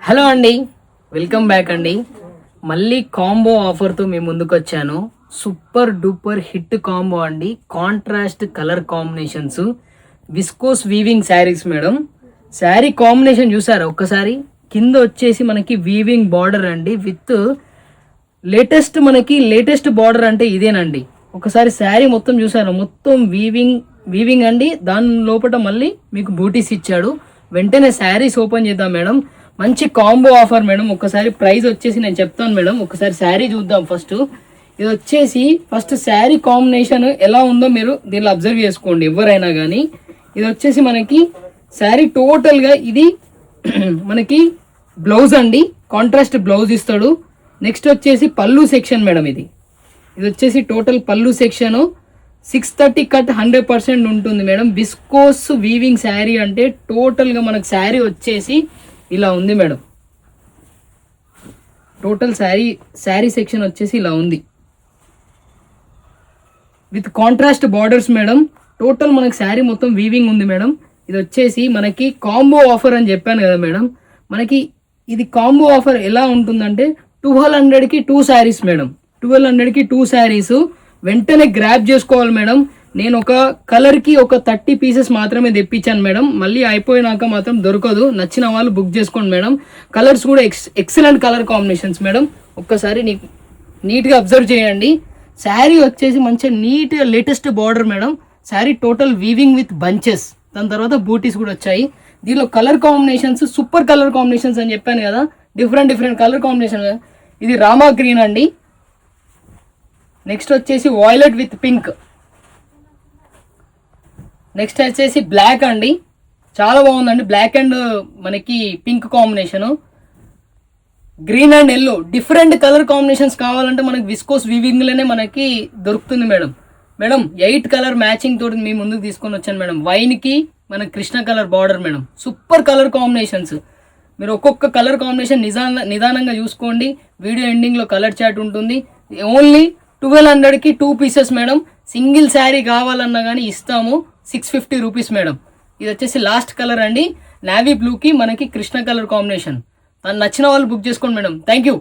Hello అండి, welcome back అండి. మళ్ళీ కాంబో ఆఫర్తో మీ ముందుకు వచ్చాను. సూపర్ డూపర్ హిట్ కాంబో అండి. Contrast colour combinations, viscose weaving saris madam. Sari combination చూసారా ఒక్కసారి? కింద వచ్చేసి మనకి వీవింగ్ బార్డర్ అండి, విత్ లేటెస్ట్ బార్డర్ అంటే ఇదేనండి. ఒకసారి శారీ మొత్తం చూసారా? మొత్తం వీవింగ్ అండి. దాని లోపల మళ్ళీ మీకు బూటీస్ ఇచ్చాడు. వెంటనే శారీస్ ఓపెన్ చేద్దాం మేడం. మంచి కాంబో ఆఫర్ మేడం. ఒకసారి ప్రైస్ వచ్చేసి నేను చెప్తాను మేడం. ఒకసారి శారీ చూద్దాం ఫస్ట్. ఇది వచ్చేసి ఫస్ట్ శారీ కాంబినేషన్ ఎలా ఉందో మీరు దీనిలో అబ్జర్వ్ చేసుకోండి ఎవరైనా కానీ. ఇది వచ్చేసి మనకి శారీ టోటల్గా ఇది మనకి బ్లౌజ్ అండి, కాంట్రాస్ట్ బ్లౌజ్ ఇస్తాడు. నెక్స్ట్ వచ్చేసి పళ్ళు సెక్షన్ మేడం. ఇది వచ్చేసి టోటల్ పళ్ళు సెక్షన్ 630 కట్ 100% ఉంటుంది మేడం. విస్కోస్ వీవింగ్ శారీ అంటే టోటల్గా మనకు శారీ వచ్చేసి ఇలా ఉంది మేడం. టోటల్ శారీ సెక్షన్ వచ్చేసి ఇలా ఉంది with contrast borders madam. Total మనకి శారీ మొత్తం వీవింగ్ ఉంది మేడం. ఇది వచ్చేసి మనకి కాంబో ఆఫర్ అని చెప్పాను కదా మేడం. మనకి ఇది కాంబో ఆఫర్ ఎలా ఉంటుందంటే 1200కి 2 శారీస్ మేడం. 1200కి 2 శారీస్ వెంటనే గ్రాప్ చేసుకోవాలి మేడం. నేను ఒక కలర్కి ఒక 30 పీసెస్ మాత్రమే తెప్పించాను మేడం. మళ్ళీ అయిపోయినాక మాత్రం దొరకదు. నచ్చిన వాళ్ళు బుక్ చేసుకోండి మేడం. కలర్స్ కూడా ఎక్సలెంట్ కలర్ కాంబినేషన్స్ మేడం. ఒక్కసారి నీట్గా అబ్జర్వ్ చేయండి. శారీ వచ్చేసి మంచిగా నీట్గా latest border madam. Sari total weaving with bunches, దాని తర్వాత బూటీస్ కూడా వచ్చాయి. దీనిలో colour combinations super colour combinations అని చెప్పాను కదా, డిఫరెంట్ కలర్ కాంబినేషన్. ఇది రామా గ్రీన్ అండి. నెక్స్ట్ వచ్చేసి వాయిలెట్ విత్ పింక్. నెక్స్ట్ వచ్చేసి బ్లాక్ అండి, చాలా బాగుందండి. బ్లాక్ అండ్ మనకి pink combination. Green and yellow, different colour combinations కావాలంటే మనకి విస్కోస్ వీవింగ్లోనే మనకి దొరుకుతుంది మేడం. 8 కలర్ మ్యాచింగ్ తోటి మీ ముందుకు తీసుకొని వచ్చాను మేడం. వైన్కి మన Krishna colour border madam. Super colour combinations. మీరు ఒక్కొక్క కలర్ కాంబినేషన్ నిదానంగా చూసుకోండి. వీడియో ఎండింగ్లో కలర్ చాట్ ఉంటుంది. ఓన్లీ 1200కి 2 పీసెస్ మేడం. సింగిల్ శారీ కావాలన్నా కానీ ఇస్తాము. 650 రూపీస్ మేడం. ఇది వచ్చేసి లాస్ట్ కలర్ అండి, నావీ బ్లూకి మనకి కృష్ణ కలర్ కాంబినేషన్. నచ్చిన వాళ్ళు బుక్ చేసుకోండి మేడం. Thank you.